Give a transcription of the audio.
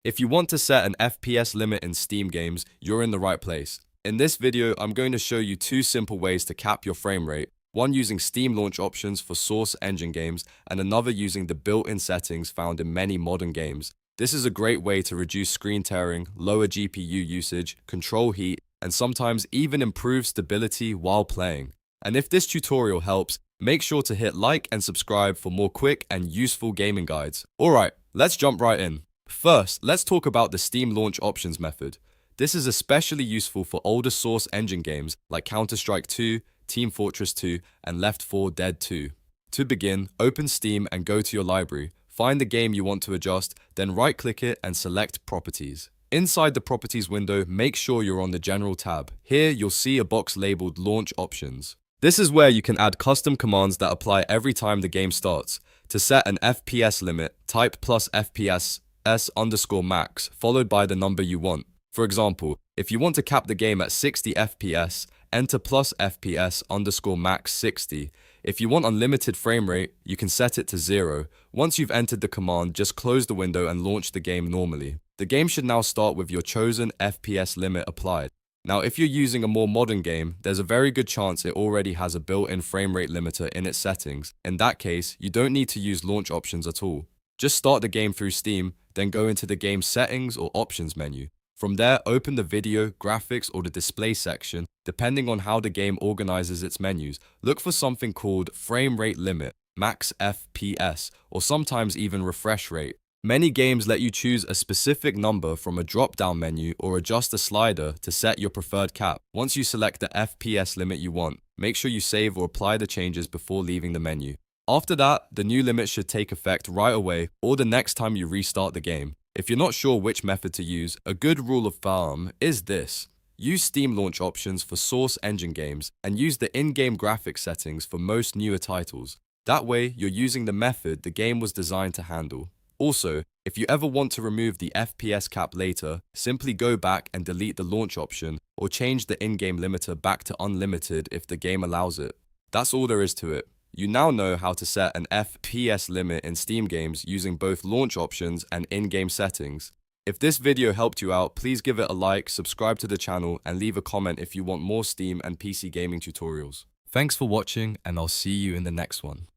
If you want to set an FPS limit in Steam games, you're in the right place. In this video, I'm going to show you two simple ways to cap your frame rate, one using Steam launch options for source engine games and another using the built-in settings found in many modern games. This is a great way to reduce screen tearing, lower GPU usage, control heat, and sometimes even improve stability while playing. And if this tutorial helps, make sure to hit like and subscribe for more quick and useful gaming guides. Alright, let's jump right in. First, let's talk about the Steam launch options method. This is especially useful for older source engine games like Counter-Strike 2, Team Fortress 2, and Left 4 Dead 2. To begin, open Steam and go to your library. Find the game you want to adjust, then right-click it and select Properties. Inside the Properties window, make sure you're on the General tab. Here, you'll see a box labeled Launch Options. This is where you can add custom commands that apply every time the game starts. To set an FPS limit, type +FPS S_max followed by the number you want. For example, if you want to cap the game at 60 FPS, enter +FPS_max 60. If you want unlimited frame rate, you can set it to 0. Once you've entered the command, just close the window and launch the game normally. The game should now start with your chosen FPS limit applied. Now, if you're using a more modern game, there's a very good chance it already has a built-in frame rate limiter in its settings. In that case, you don't need to use launch options at all. Just start the game through Steam, then go into the game's settings or options menu. From there, open the video, graphics, or the display section. Depending on how the game organizes its menus, look for something called frame rate limit, max FPS, or sometimes even refresh rate. Many games let you choose a specific number from a drop-down menu or adjust a slider to set your preferred cap. Once you select the FPS limit you want, make sure you save or apply the changes before leaving the menu. After that, the new limit should take effect right away or the next time you restart the game. If you're not sure which method to use, a good rule of thumb is this. Use Steam launch options for source engine games and use the in-game graphics settings for most newer titles. That way, you're using the method the game was designed to handle. Also, if you ever want to remove the FPS cap later, simply go back and delete the launch option or change the in-game limiter back to unlimited if the game allows it. That's all there is to it. You now know how to set an FPS limit in Steam games using both launch options and in-game settings. If this video helped you out, please give it a like, subscribe to the channel, and leave a comment if you want more Steam and PC gaming tutorials. Thanks for watching, and I'll see you in the next one.